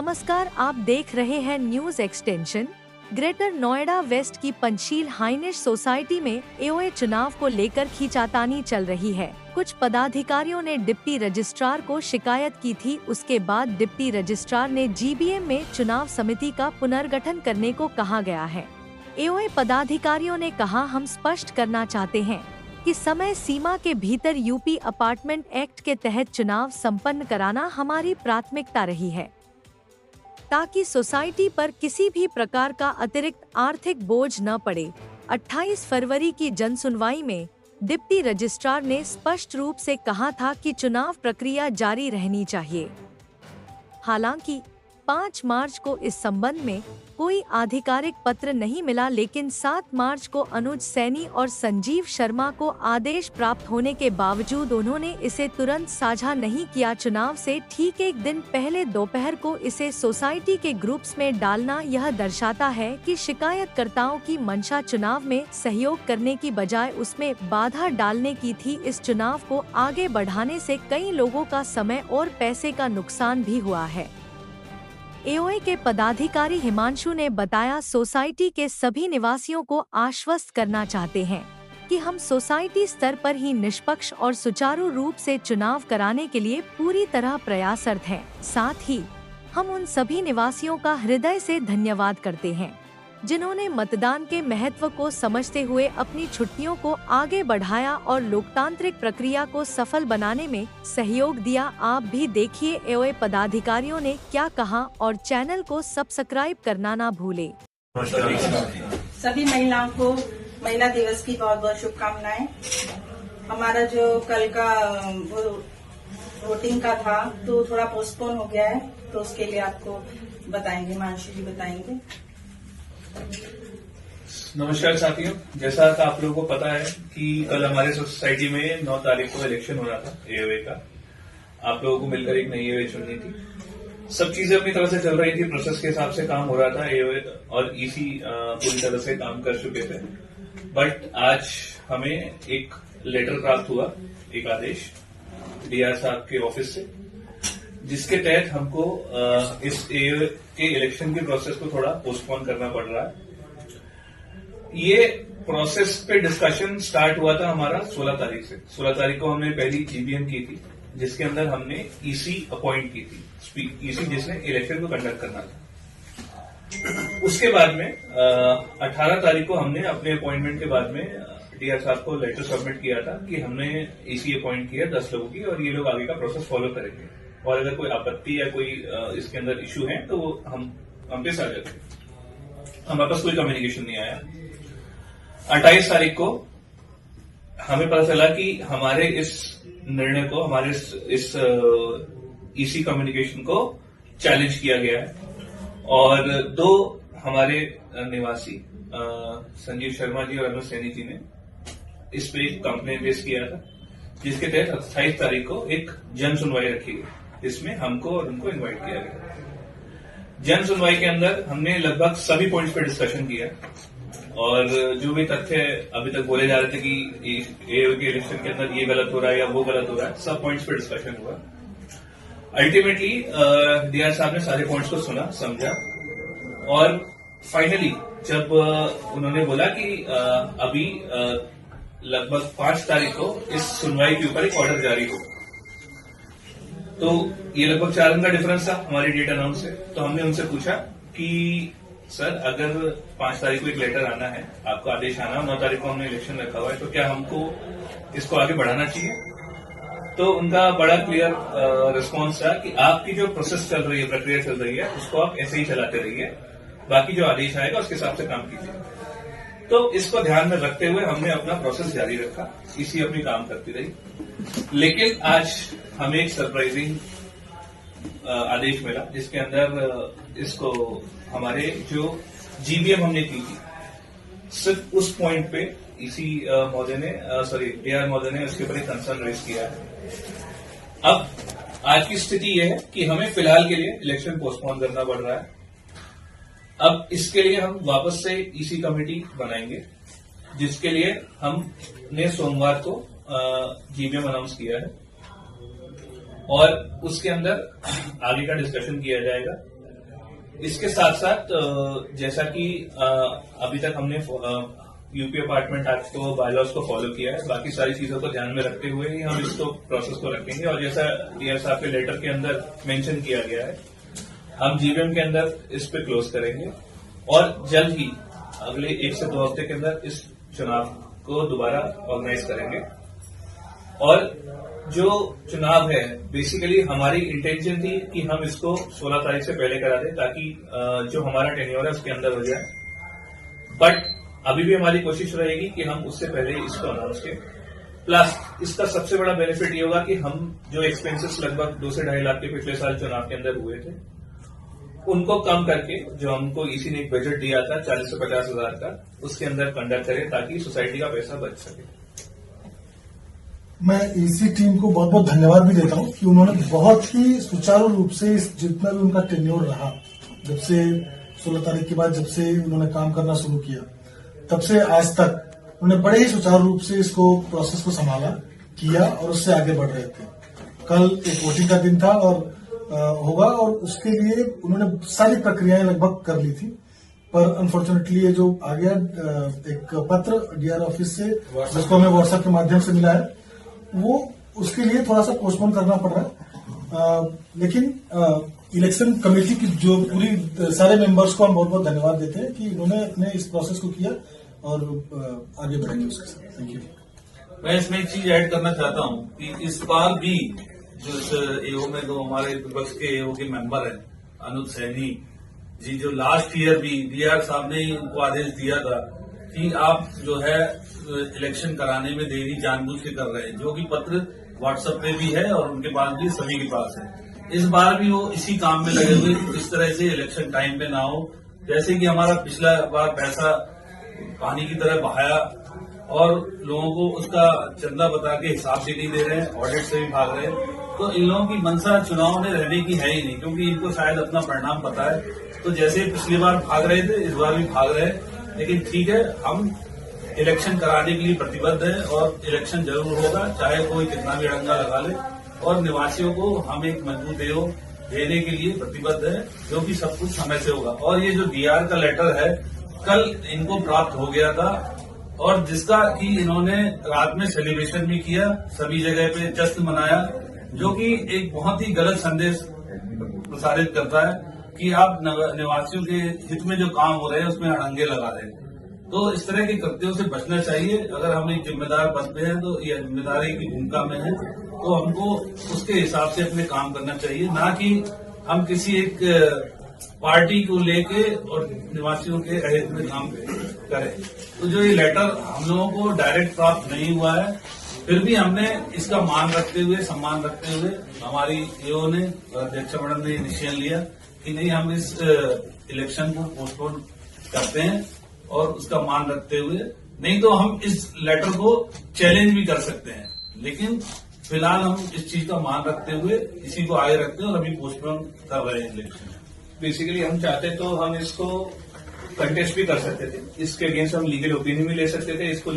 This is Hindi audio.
नमस्कार, आप देख रहे हैं news extension. Greater Noida west की पंचशील हाइनिश सोसाइटी में एओए चुनाव को लेकर खींचातानी चल रही है। कुछ पदाधिकारियों ने डिप्टी रजिस्ट्रार को शिकायत की थी। उसके बाद डिप्टी रजिस्ट्रार ने जीबीएम में चुनाव समिति का पुनर्गठन करने को कहा गया है। एओए पदाधिकारियों ने कहा, हम स्पष्ट करना चाहते हैं कि समय सीमा के भीतर यूपी अपार्टमेंट एक्ट के तहत चुनाव संपन्न कराना हमारी प्राथमिकता रही है, ताकि सोसाइटी पर किसी भी प्रकार का अतिरिक्त आर्थिक बोझ न पड़े। 28 फरवरी की जनसुनवाई में डिप्टी रजिस्ट्रार ने स्पष्ट रूप से कहा था कि चुनाव प्रक्रिया जारी रहनी चाहिए। हालांकि 5 मार्च को इस संबंध में कोई आधिकारिक पत्र नहीं मिला, लेकिन 7 मार्च को अनुज सैनी और संजीव शर्मा को आदेश प्राप्त होने के बावजूद उन्होंने इसे तुरंत साझा नहीं किया। चुनाव से ठीक एक दिन पहले दोपहर को इसे सोसाइटी के ग्रुप्स में डालना यह दर्शाता है कि शिकायतकर्ताओं की मंशा चुनाव में सहयोग करने की बजाय उसमें बाधा डालने की थी। इस चुनाव को आगे बढ़ाने से कई लोगों का समय और पैसे का नुकसान भी हुआ है। एओए के पदाधिकारी हिमांशु ने बताया, सोसाइटी के सभी निवासियों को आश्वस्त करना चाहते हैं कि हम सोसाइटी स्तर पर ही निष्पक्ष और सुचारू रूप से चुनाव कराने के लिए पूरी तरह प्रयासरत हैं। साथ ही हम उन सभी निवासियों का हृदय से धन्यवाद करते हैं जिन्होंने मतदान के महत्व को समझते हुए अपनी छुट्टियों को आगे बढ़ाया और लोकतांत्रिक प्रक्रिया को सफल बनाने में सहयोग दिया। आप भी देखिए एओए पदाधिकारियों ने क्या कहा और चैनल को सब्सक्राइब करना ना भूले। सभी महिलाओं को महिला दिवस की बहुत बहुत शुभकामनाएं। हमारा जो कल का वोटिंग का था तो थोड़ा पोस्टपोन हो गया है, तो उसके लिए आपको बताएंगे, हिमांशु जी बताएंगे। नमस्कार साथियों, जैसा कि आप लोगों को पता है कि कल हमारे सोसाइटी में 9 तारीख को इलेक्शन हो रहा था एओए का। आप लोगों को मिलकर एक नई एओए चुननी थी। सब चीजें अपनी तरह से चल रही थी, प्रोसेस के हिसाब से काम हो रहा था। एओए और ईसी पूरी तरह से काम कर चुके थे, बट आज हमें एक लेटर प्राप्त हुआ, एक आदेश डीआर साहब के ऑफिस से, जिसके तहत हमको इस एओए के इलेक्शन के प्रोसेस को थोड़ा पोस्टपोन करना पड़ रहा है। ये प्रोसेस पे डिस्कशन स्टार्ट हुआ था हमारा 16 तारीख से। 16 तारीख को हमने पहली जीबीएम की थी, जिसके अंदर हमने ईसी अपॉइंट की थी, ईसी जिसने इलेक्शन को कंडक्ट करना था। उसके बाद में 18 तारीख को हमने अपने अपॉइंटमेंट के बाद में डीआर साहब को लेटर सबमिट किया था कि हमने ईसी अपॉइंट किया 10 लोगों की और ये लोग आगे का प्रोसेस फॉलो करेंगे, और अगर कोई आपत्ति या कोई इसके अंदर इश्यू है तो हम पे साझा करें। हमारे पास कोई कम्युनिकेशन नहीं आया। 28 तारीख को हमें पता चला कि हमारे इस निर्णय को, हमारे इस ईसी कम्युनिकेशन को चैलेंज किया गया है और 2 हमारे निवासी संजीव शर्मा जी और अनुज सैनी जी ने इस पे कंप्लेन रेज किया था, जिसके तहत 28 तारीख को एक जन सुनवाई रखी गई। इसमें हमको और उनको इनवाइट किया गया। जन सुनवाई के अंदर हमने लगभग सभी पॉइंट्स पे डिस्कशन किया और जो भी तथ्य अभी तक बोले जा रहे थे कि एओए के इलेक्शन के अंदर ये गलत हो रहा है या वो गलत हो रहा है, सब पॉइंट्स पे डिस्कशन हुआ। अल्टीमेटली डीआर साहब ने सारे पॉइंट्स को सुना, समझा और फाइनली जब उन्होंने बोला कि अभी लगभग 5 तारीख को इस सुनवाई के ऊपर एक ऑर्डर जारी हो, तो ये लगभग 4 दिन का डिफरेंस था हमारी डेट अनाउंस से। तो हमने उनसे पूछा कि सर, अगर 5 तारीख को एक लेटर आना है, आपका आदेश आना, 9 तारीख को हमने इलेक्शन रखा हुआ है, तो क्या हमको इसको आगे बढ़ाना चाहिए? तो उनका बड़ा क्लियर रिस्पॉन्स था कि आपकी जो प्रोसेस चल रही है, प्रक्रिया चल रही है, उसको आप ऐसे ही चलाते रहिए, बाकी जो आदेश आएगा उसके हिसाब से काम कीजिए। तो इसको ध्यान में रखते हुए हमने अपना प्रोसेस जारी रखा, इसी अपनी काम करती रही। लेकिन आज हमें एक सरप्राइजिंग आदेश मिला, जिसके अंदर इसको हमारे जो जीबीएम हमने की थी, सिर्फ उस पॉइंट पे इसी महोदय ने डीआर महोदय ने उसके ऊपर एक कंसर्न रेज किया है। अब आज की स्थिति यह है कि हमें फिलहाल के लिए इलेक्शन पोस्टपोन करना पड़ रहा है। अब इसके लिए हम वापस से ईसी कमेटी बनाएंगे, जिसके लिए हमने सोमवार को जीबीएम अनाउंस किया है और उसके अंदर आगे का डिस्कशन किया जाएगा इसके साथ साथ जैसा कि अभी तक हमने यूपी अपार्टमेंट एक्ट को, बायलॉज को फॉलो किया है, बाकी सारी चीजों को ध्यान में रखते हुए ही हम इसको प्रोसेस को रखेंगे। और जैसा डीआर साहब के लेटर के अंदर मेंशन किया गया है, हम जीवीएम के अंदर इस पे क्लोज करेंगे और जल्द ही अगले 1 से 2 हफ्ते के अंदर इस चुनाव को दोबारा ऑर्गेनाइज करेंगे। और जो चुनाव है, बेसिकली हमारी इंटेंशन थी कि हम इसको 16 तारीख से पहले करा दें, ताकि जो हमारा टेन्योर है उसके अंदर हो जाए। बट अभी भी हमारी कोशिश रहेगी कि हम उससे पहले इसको अनाउंस करें। प्लस इसका सबसे बड़ा बेनिफिट ये होगा कि हम जो एक्सपेंसेस लगभग 2 से 2.5 लाख के पिछले साल चुनाव के अंदर हुए थे, उनको कम करके जो हमको इसी ने एक बजट दिया था 40 से 50 हजार का, उसके अंदर कंडक्ट करें ताकि सोसाइटी का पैसा बच सके। मैं ईसी टीम को बहुत बहुत धन्यवाद भी देता हूं कि उन्होंने बहुत ही सुचारू रूप से जितना भी उनका टेन्योर रहा, जब से 16 तारीख के बाद जब से उन्होंने काम करना शुरू किया, तब से आज तक उन्होंने बड़े ही सुचारू रूप से इसको प्रोसेस को संभाला, किया और उससे आगे बढ़ रहे थे। कल एक वोटिंग का दिन था और होगा, और उसके लिए उन्होंने सारी प्रक्रियाएं लगभग कर ली थी। पर अनफॉर्चुनेटली ये जो आ गया एक पत्र डीआर ऑफिस से, जिसको हमें व्हाट्सएप के माध्यम से मिला है, वो उसके लिए थोड़ा सा पोस्टपोन करना पड़ रहा है। लेकिन इलेक्शन कमेटी की जो पूरी सारे मेंबर्स को हम बहुत बहुत धन्यवाद देते हैं कि उन्होंने अपने इस प्रोसेस को किया और आगे बढ़ेंगे उसके साथ। Thank you. मैं इसमें एक चीज ऐड करना चाहता हूं कि इस बार भी जो इस एओ में जो हमारे विपक्ष के एओ के मेंबर हैं, अनुज सैनी जी, जो लास्ट ईयर भी डीआर साहब ने ही उनको आदेश दिया था कि आप जो है इलेक्शन कराने में देरी जानबूझ के कर रहे हैं, जो कि पत्र व्हाट्सएप पे भी है और उनके पास भी, सभी के पास है। इस बार भी वो इसी काम में लगे हुए कि किस तरह से इलेक्शन टाइम पे ना हो। जैसे कि हमारा पिछला बार पैसा पानी की तरह बहाया और लोगों को उसका चंदा बता के हिसाब भी नहीं दे रहे हैं, ऑडिट से भी भाग रहे हैं। तो इन लोगों की मंशा चुनाव में रहने की है ही नहीं, क्योंकि इनको शायद अपना परिणाम पता है। तो जैसे पिछली बार भाग रहे थे, इस बार भी भाग रहे हैं। लेकिन ठीक है, हम इलेक्शन कराने के लिए प्रतिबद्ध है और इलेक्शन जरूर होगा, चाहे कोई कितना भी अड़ंगा लगा ले। और निवासियों को हम एक मजबूत एओ देने के लिए प्रतिबद्ध है, जो कि सब कुछ समय से होगा। और ये जो डीआर का लेटर है, कल इनको प्राप्त हो गया था, और जिसका कि इन्होंने रात में सेलिब्रेशन भी किया, सभी जगह पे जश्न मनाया, जो कि एक बहुत ही गलत संदेश प्रसारित करता है कि आप निवासियों के हित में जो काम हो रहे हैं उसमें अड़ंगे लगा रहे हैं। तो इस तरह के कृत्यों से बचना चाहिए। अगर हम एक जिम्मेदार पद पे हैं, तो ये जिम्मेदारी की भूमिका में है, तो हमको उसके हिसाब से अपने काम करना चाहिए, ना कि हम किसी एक पार्टी को लेके और निवासियों के हित में काम करें। तो जो ये लेटर हम लोगों को डायरेक्ट प्राप्त नहीं हुआ है, फिर भी हमने इसका मान रखते हुए, सम्मान रखते हुए, हमारी एओ ने और अध्यक्ष मंडल ने डिसीजन लिया कि नहीं, हम इस इलेक्शन को पोस्टपोन करते हैं और उसका मान रखते हुए। नहीं तो हम इस लेटर को चैलेंज भी कर सकते हैं, लेकिन फिलहाल हम इस चीज का मान रखते हुए इसी को आगे रखते हैं और अभी पोस्टपोन कर रहे हैं इलेक्शन। बेसिकली हम चाहते तो हम इसको कंटेस्ट भी कर सकते थे, इसके अगेंस्ट हम लीगल ओपिनियन भी ले सकते थे, इसको